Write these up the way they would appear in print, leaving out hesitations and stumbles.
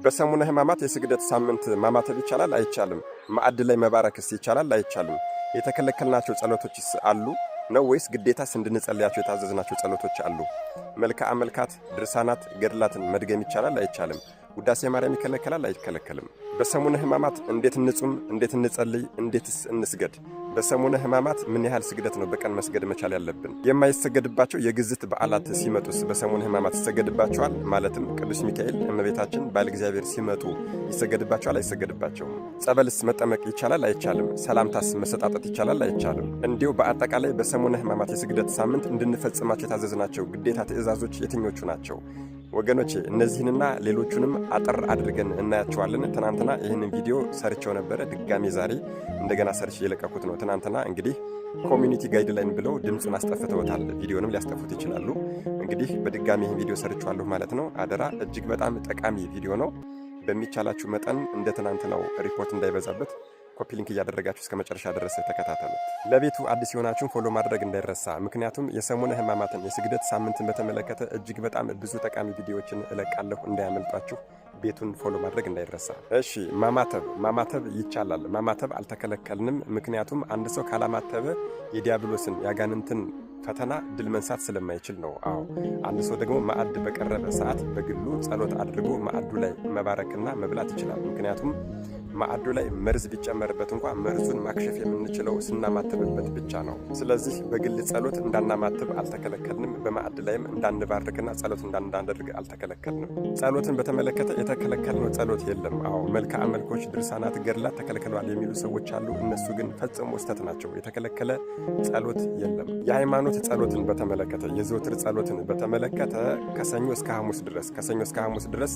በሰሙነ ሕማማት የስግደት ሳምንት ማማተብ ይቻላል አይቻልም? ማዕድ ላይ መባረክስ ይቻላል አይቻልም? የተከለከልናቸው ጸሎቶችስ አሉ ነው ወይስ ግዴታስ እንድንጸልያቸው የታዘዝናቸው ጸሎቶች አሉ? መልክዓ መልካት፣ ድርሳናት፣ ገድላትን መድገም ይቻላል አይቻልም? ውዳሴ ማርያም ይከለከላል አይከለከልም? በሰሙነ ሕማማት እንዴት እንጹም? እንዴት እንጸልይ? እንዴትስ እንስገድ? በሰሙነ ሕማማት ምን ያህል ስግደት ነው በቀን መስገድ መቻል ያለብን? የማይሰገድባቸው የግዝት በዓላት ሲመጡስ በሰሙነ ሕማማት ይሰገድባቸዋል? ማለትም ቅዱስ ሚካኤል፣ እመቤታችን፣ ባለ እግዚአብሔር ሲመጡ ይሰገድባቸዋል አይሰገድባቸውም? ጸበልስ መጠመቅ ይቻላል አይቻልም? ሰላምታስ መሰጣጠት ይቻላል አይቻልም? እንዲሁ በአጠቃላይ በሰሙነ ሕማማት የስግደት ሳምንት እንድንፈጽማቸው የታዘዝናቸው ግዴታ ትእዛዞች የትኞቹ ናቸው? ወገኖቼ እነዚህንና ሌሎቹንም አጠር አድርገን እናያቸዋለን። ትናንትና ይህንን ቪዲዮ ሰርቸው ነበረ። ድጋሜ ዛሬ እንደገና ሰርች የለቀኩት ነው። ትናንትና እንግዲህ ኮሚኒቲ ጋይድላይን ብለው ድምፁን አስጠፍተውታል። ቪዲዮንም ሊያስጠፉት ይችላሉ። እንግዲህ በድጋሜ ይህን ቪዲዮ ሰርቸዋለሁ ማለት ነው። አደራ፣ እጅግ በጣም ጠቃሚ ቪዲዮ ነው። በሚቻላችሁ መጠን እንደ ትናንትናው ሪፖርት እንዳይበዛበት ኮፒ ሊንክ እያደረጋችሁ እስከ መጨረሻ ድረስ ተከታተሉት። ለቤቱ አዲስ የሆናችሁን ፎሎ ማድረግ እንዳይረሳ። ምክንያቱም የሰሙነ ሕማማትን የስግደት ሳምንትን በተመለከተ እጅግ በጣም ብዙ ጠቃሚ ቪዲዮዎችን እለቃለሁ፣ እንዳያመልጧችሁ። ቤቱን ፎሎ ማድረግ እንዳይረሳ። እሺ፣ ማማተብ ይቻላል። ማማተብ አልተከለከልንም። ምክንያቱም አንድ ሰው ካላማተበ የዲያብሎስን ያጋንንትን ፈተና ድል መንሳት ስለማይችል ነው። አዎ፣ አንድ ሰው ደግሞ ማዕድ በቀረበ ሰዓት በግሉ ጸሎት አድርጎ ማዕዱ ላይ መባረክና መብላት ይችላል። ምክንያቱም ማዕዱ ላይ መርዝ ቢጨመርበት እንኳን መርዙን ማክሸፍ የምንችለው ስናማትብበት ብቻ ነው። ስለዚህ በግል ጸሎት እንዳናማትብ አልተከለከልንም። በማዕድ ላይም እንዳንባርክና ጸሎት እንዳናደርግ አልተከለከልንም። ጸሎትን በተመለከተ የተከለከልነው ጸሎት የለም። አዎ፣ መልክዓ መልኮች፣ ድርሳናት፣ ገድላት ተከልክለዋል የሚሉ ሰዎች አሉ። እነሱ ግን ፈጽሞ ስህተት ናቸው። የተከለከለ ጸሎት የለም። የሃይማኖት ጸሎትን በተመለከተ የዘወትር ጸሎትን በተመለከተ ከሰኞ እስከ ሐሙስ ድረስ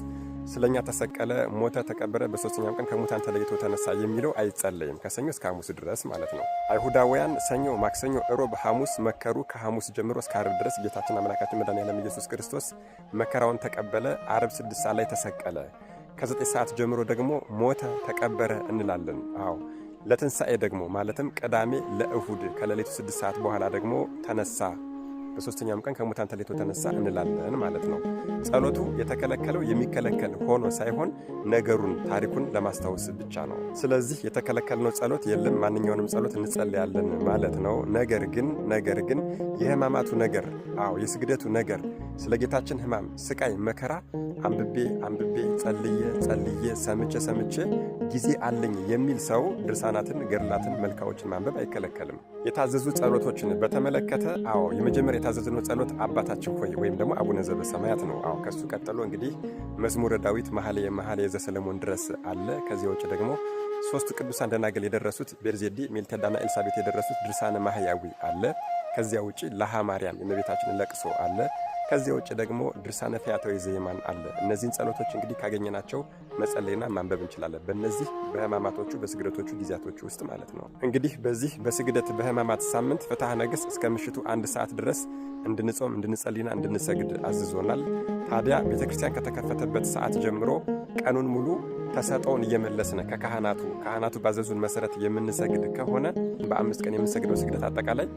ስለኛ ተሰቀለ፣ ሞተ፣ ተቀበረ፣ በሶስተኛው ቀን ከሙታን ተለይቶ ተነሳ የሚለው አይጸለይም። ከሰኞ እስከ ሐሙስ ድረስ ማለት ነው። አይሁዳውያን ሰኞ፣ ማክሰኞ፣ እሮብ፣ ሐሙስ መከሩ። ከሐሙስ ጀምሮ እስከ ዓርብ ድረስ ጌታችን አምላካችን መድኃኒዓለም ኢየሱስ ክርስቶስ መከራውን ተቀበለ። ዓርብ 6 ሰዓት ላይ ተሰቀለ። ከ9 ሰዓት ጀምሮ ደግሞ ሞተ፣ ተቀበረ እንላለን። አዎ፣ ለትንሣኤ ደግሞ ማለትም ቅዳሜ ለእሁድ ከሌሊቱ 6 ሰዓት በኋላ ደግሞ ተነሳ፣ በሶስተኛውም ቀን ከሙታን ተለይቶ ተነሳ እንላለን ማለት ነው። ጸሎቱ የተከለከለው የሚከለከል ሆኖ ሳይሆን ነገሩን፣ ታሪኩን ለማስታወስ ብቻ ነው። ስለዚህ የተከለከልነው ጸሎት የለም። ማንኛውንም ጸሎት እንጸልያለን ማለት ነው። ነገር ግን የሕማማቱ ነገር፣ አዎ የስግደቱ ነገር፣ ስለ ጌታችን ሕማም፣ ስቃይ፣ መከራ አንብቤ ጸልዬ ሰምቼ ጊዜ አለኝ የሚል ሰው ድርሳናትን፣ ገድላትን፣ መልካዎችን ማንበብ አይከለከልም። የታዘዙ ጸሎቶችን በተመለከተ አዎ የመጀመሪያ የታዘዝነው ጸሎት አባታችን ሆይ ወይም ደግሞ አቡነ ዘበሰማያት ነው። አዎ ከሱ ቀጥሎ እንግዲህ መዝሙረ ዳዊት፣ መኃልየ ዘሰሎሞን ድረስ አለ። ከዚያ ውጭ ደግሞ ሦስቱ ቅዱሳን ደናግል የደረሱት ቤርዜዲ፣ ሜልተዳና ኤልሳቤት የደረሱት ድርሳነ ማህያዊ አለ። ከዚያ ውጭ ለሃ ማርያም የእመቤታችንን ለቅሶ አለ። ከዚያ ውጭ ደግሞ ድርሳነ ፈያታዊ ዘየማን አለ። እነዚህን ጸሎቶች እንግዲህ ካገኘናቸው መጸለይና ማንበብ እንችላለን። በእነዚህ በሕማማቶቹ በስግደቶቹ ጊዜያቶቹ ውስጥ ማለት ነው። እንግዲህ በዚህ በስግደት በሕማማት ሳምንት ፍትሐ ነገሥት እስከ ምሽቱ 1 ሰዓት ድረስ እንድንጾም እንድንጸልይና እንድንሰግድ አዝዞናል። ታዲያ ቤተ ክርስቲያን ከተከፈተበት ሰዓት ጀምሮ ቀኑን ሙሉ ተሰጠውን እየመለስን ካህናቱ ባዘዙን መሰረት የምንሰግድ ከሆነ በ5 ቀን የምንሰግደው ስግደት አጠቃላይ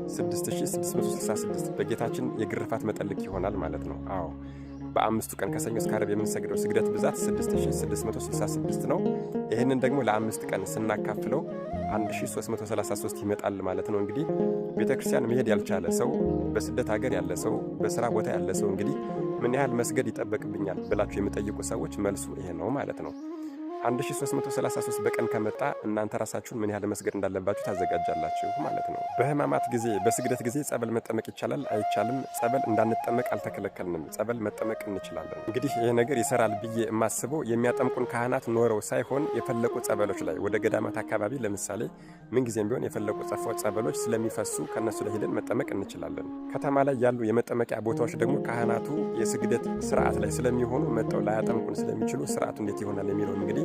6666 በጌታችን የግርፋት መጠልቅ ይሆናል ማለት ነው። አዎ በ5ቱ ቀን ከሰኞ እስከ ዓርብ የምንሰግደው ስግደት ብዛት 6666 ነው። ይህንን ደግሞ ለ5 ቀን ስናካፍለው 1333 ይመጣል ማለት ነው። እንግዲህ ቤተ ክርስቲያን መሄድ ያልቻለ ሰው፣ በስደት ሀገር ያለ ሰው፣ በስራ ቦታ ያለ ሰው እንግዲህ ምን ያህል መስገድ ይጠበቅብኛል ብላችሁ የምጠይቁ ሰዎች መልሱ ይሄ ነው ማለት ነው። 1333 በቀን ከመጣ እናንተ ራሳችሁን ምን ያህል መስገድ እንዳለባችሁ ታዘጋጃላችሁ ማለት ነው። በሕማማት ጊዜ በስግደት ጊዜ ጸበል መጠመቅ ይቻላል አይቻልም? ጸበል እንዳንጠመቅ አልተከለከልንም። ጸበል መጠመቅ እንችላለን። እንግዲህ ይሄ ነገር ይሰራል ብዬ የማስበው የሚያጠምቁን ካህናት ኖረው ሳይሆን የፈለቁ ጸበሎች ላይ ወደ ገዳማት አካባቢ ለምሳሌ ምንጊዜም ቢሆን የፈለቁ ጸበሎች ስለሚፈሱ ከነሱ ላይ ሄደን መጠመቅ እንችላለን። ከተማ ላይ ያሉ የመጠመቂያ ቦታዎች ደግሞ ካህናቱ የስግደት ስርዓት ላይ ስለሚሆኑ መጠው ላያጠምቁን ስለሚችሉ ስርዓቱ እንዴት ይሆናል የሚለው እንግዲህ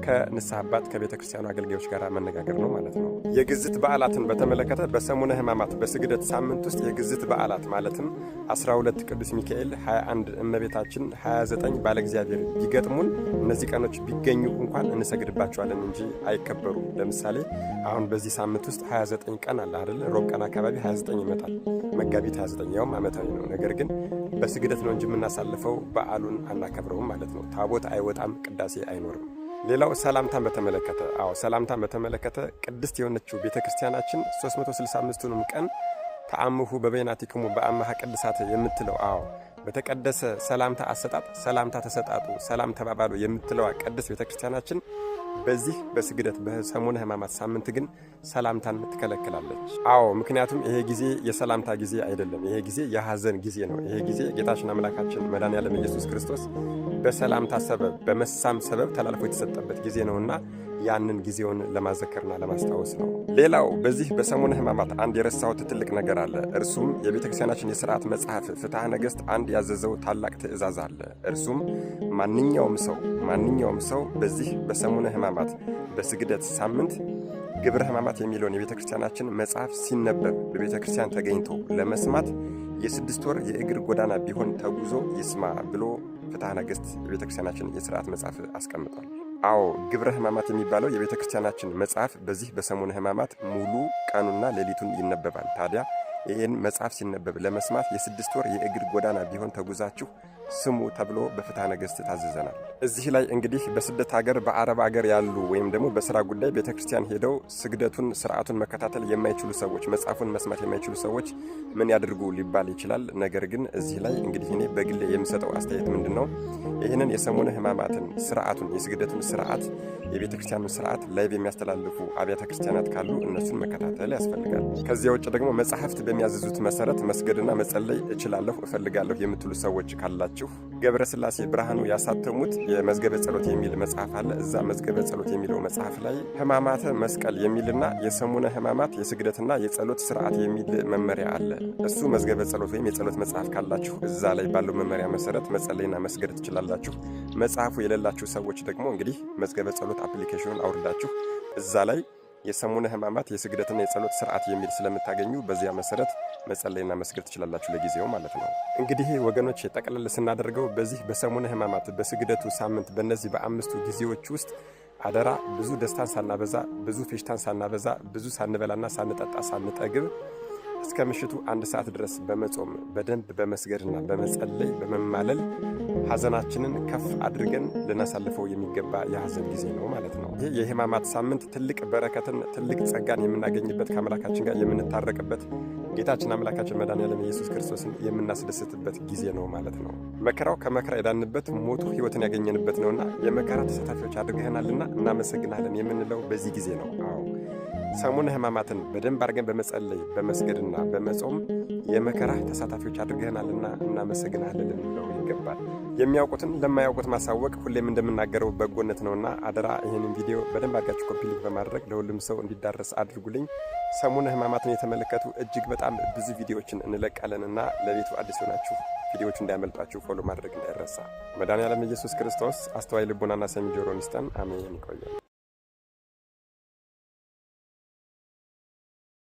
ከንስሐ አባት ከቤተ ክርስቲያኑ አገልጋዮች ጋር መነጋገር ነው ማለት ነው። የግዝት በዓላትን በተመለከተ በሰሙነ ሕማማት በስግደት ሳምንት ውስጥ የግዝት በዓላት ማለትም 12 ቅዱስ ሚካኤል፣ 21 እመቤታችን፣ 29 ባለ እግዚአብሔር ቢገጥሙን እነዚህ ቀኖች ቢገኙ እንኳን እንሰግድባቸዋለን እንጂ አይከበሩም። ለምሳሌ አሁን በዚህ ሳምንት ውስጥ 29 ቀን አለ አይደል? ሮብ ቀን አካባቢ 29 ይመጣል። መጋቢት 29 ያውም ዓመታዊ ነው። ነገር ግን በስግደት ነው እንጂ የምናሳልፈው በዓሉን አናከብረውም ማለት ነው። ታቦት አይወጣም፣ ቅዳሴ አይኖርም። ሌላው ሰላምታን በተመለከተ ሰላምታን በተመለከተ ቅድስት የሆነችው ቤተክርስቲያናችን 365ቱንም ቀን ተአምሁ በበይናቲክሙ በአማሃ ቅድሳት የምትለው በተቀደሰ ሰላምታ አሰጣጥ ሰላምታ ተሰጣጡ፣ ሰላም ተባባሉ የምትለዋ ቅድስት ቤተክርስቲያናችን በዚህ በስግደት በሰሙነ ሕማማት ሳምንት ግን ሰላምታን ትከለክላለች። ምክንያቱም ይሄ ጊዜ የሰላምታ ጊዜ አይደለም። ይሄ ጊዜ የሐዘን ጊዜ ነው። ይሄ ጊዜ ጌታችን አምላካችን መድኃኔዓለም ኢየሱስ ክርስቶስ በሰላምታ ሰበብ በመሳም ሰበብ ተላልፎ የተሰጠበት ጊዜ ነውና ያንን ጊዜውን ለማዘከርና ለማስታወስ ነው። ሌላው በዚህ በሰሙነ ሕማማት አንድ የረሳሁት ትልቅ ነገር አለ። እርሱም የቤተክርስቲያናችን የሥርዓት መጽሐፍ ፍትሐ ነገሥት አንድ ያዘዘው ታላቅ ትእዛዝ አለ። እርሱም ማንኛውም ሰው በዚህ በሰሙነ ሕማማት በስግደት ሳምንት ግብረ ሕማማት የሚለውን የቤተክርስቲያናችን መጽሐፍ ሲነበብ በቤተክርስቲያን ተገኝቶ ለመስማት የ6 ወር የእግር ጎዳና ቢሆን ተጉዞ ይስማ ብሎ ፍትሐ ነገሥት የቤተክርስቲያናችን የሥርዓት መጽሐፍ አስቀምጧል። ግብረ ሕማማት የሚባለው የቤተክርስቲያናችን መጽሐፍ በዚህ በሰሙነ ሕማማት ሙሉ ቀኑና ሌሊቱን ይነበባል። ታዲያ ይህን መጽሐፍ ሲነበብ ለመስማት የ6 ወር የእግር ጎዳና ቢሆን ተጉዛችሁ ስሙ ተብሎ በፍትሐ ነገሥት ታዘዘናል። እዚህ ላይ እንግዲህ በስደት ሀገር በአረብ ሀገር ያሉ ወይም ደግሞ በስራ ጉዳይ ቤተክርስቲያን ሄደው ስግደቱን ስርዓቱን መከታተል የማይችሉ ሰዎች፣ መጽሐፉን መስማት የማይችሉ ሰዎች ምን ያድርጉ ሊባል ይችላል። ነገር ግን እዚህ ላይ እንግዲህ እኔ በግሌ የምሰጠው አስተያየት ምንድን ነው? ይህንን የሰሙነ ሕማማትን ስርዓቱን የስግደቱን ስርዓት የቤተክርስቲያኑን ስርዓት ላይቭ የሚያስተላልፉ አብያተ ክርስቲያናት ካሉ እነሱን መከታተል ያስፈልጋል። ከዚያ ውጭ ደግሞ መጽሐፍት በሚያዘዙት መሰረት መስገድና መጸለይ እችላለሁ እፈልጋለሁ የምትሉ ሰዎች ካላችሁ ገብረ ሥላሴ ብርሃኑ ያሳተሙት የመዝገበ ጸሎት የሚል መጽሐፍ አለ። እዛ መዝገበ ጸሎት የሚለው መጽሐፍ ላይ ሕማማተ መስቀል የሚልና የሰሙነ ሕማማት የስግደትና የጸሎት ስርዓት የሚል መመሪያ አለ። እሱ መዝገበ ጸሎት ወይም የጸሎት መጽሐፍ ካላችሁ እዛ ላይ ባለው መመሪያ መሰረት መጸለይና መስገድ ትችላላችሁ። መጽሐፉ የሌላችሁ ሰዎች ደግሞ እንግዲህ መዝገበ ጸሎት አፕሊኬሽኑን አውርዳችሁ እዛ ላይ የሰሙነ ሕማማት የስግደትና የጸሎት ስርዓት የሚል ስለምታገኙ በዚያ መሰረት መጸለይና መስገድ ትችላላችሁ ለጊዜው ማለት ነው። እንግዲህ ወገኖች ጠቅለል ስናደርገው በዚህ በሰሙነ ሕማማት በስግደቱ ሳምንት በእነዚህ በአምስቱ ጊዜዎች ውስጥ አደራ ብዙ ደስታን ሳናበዛ፣ ብዙ ፌሽታን ሳናበዛ፣ ብዙ ሳንበላና ሳንጠጣ ሳንጠግብ እስከ ምሽቱ 1 ሰዓት ድረስ በመጾም በደንብ በመስገድና በመጸለይ በመማለል ሐዘናችንን ከፍ አድርገን ልናሳልፈው የሚገባ የሐዘን ጊዜ ነው ማለት ነው። ይህ የሕማማት ሳምንት ትልቅ በረከትን ትልቅ ጸጋን የምናገኝበት ከአምላካችን ጋር የምንታረቅበት ጌታችን አምላካችን መድኃኔዓለም ኢየሱስ ክርስቶስን የምናስደስትበት ጊዜ ነው ማለት ነው። መከራው ከመከራ የዳንበት ሞቱ ሕይወትን ያገኘንበት ነውና የመከራ ተሳታፊዎች አድርገናልና እናመሰግናለን የምንለው በዚህ ጊዜ ነው። ሰሙነ ሕማማትን በደንብ አድርገን በመጸለይ በመስገድና በመጾም የመከራ ተሳታፊዎች አድርገናልና እናመሰግናለን ልንለው ይገባል። የሚያውቁትን ለማያውቁት ማሳወቅ ሁሌም እንደምናገረው በጎነት ነውና አደራ ይህንን ቪዲዮ በደንብ አድርጋችሁ ኮፒ ሊንክ በማድረግ ለሁሉም ሰው እንዲዳረስ አድርጉልኝ። ሰሙነ ሕማማትን የተመለከቱ እጅግ በጣም ብዙ ቪዲዮዎችን እንለቃለንና ለቤቱ አዲስ ሆናችሁ ቪዲዮዎቹ እንዳያመልጧችሁ ፎሎ ማድረግ እንዳይረሳ። መድኃኔዓለም ኢየሱስ ክርስቶስ አስተዋይ ልቦናና ሰሚ ጆሮን ይስጠን። አሜን። ይቆያል።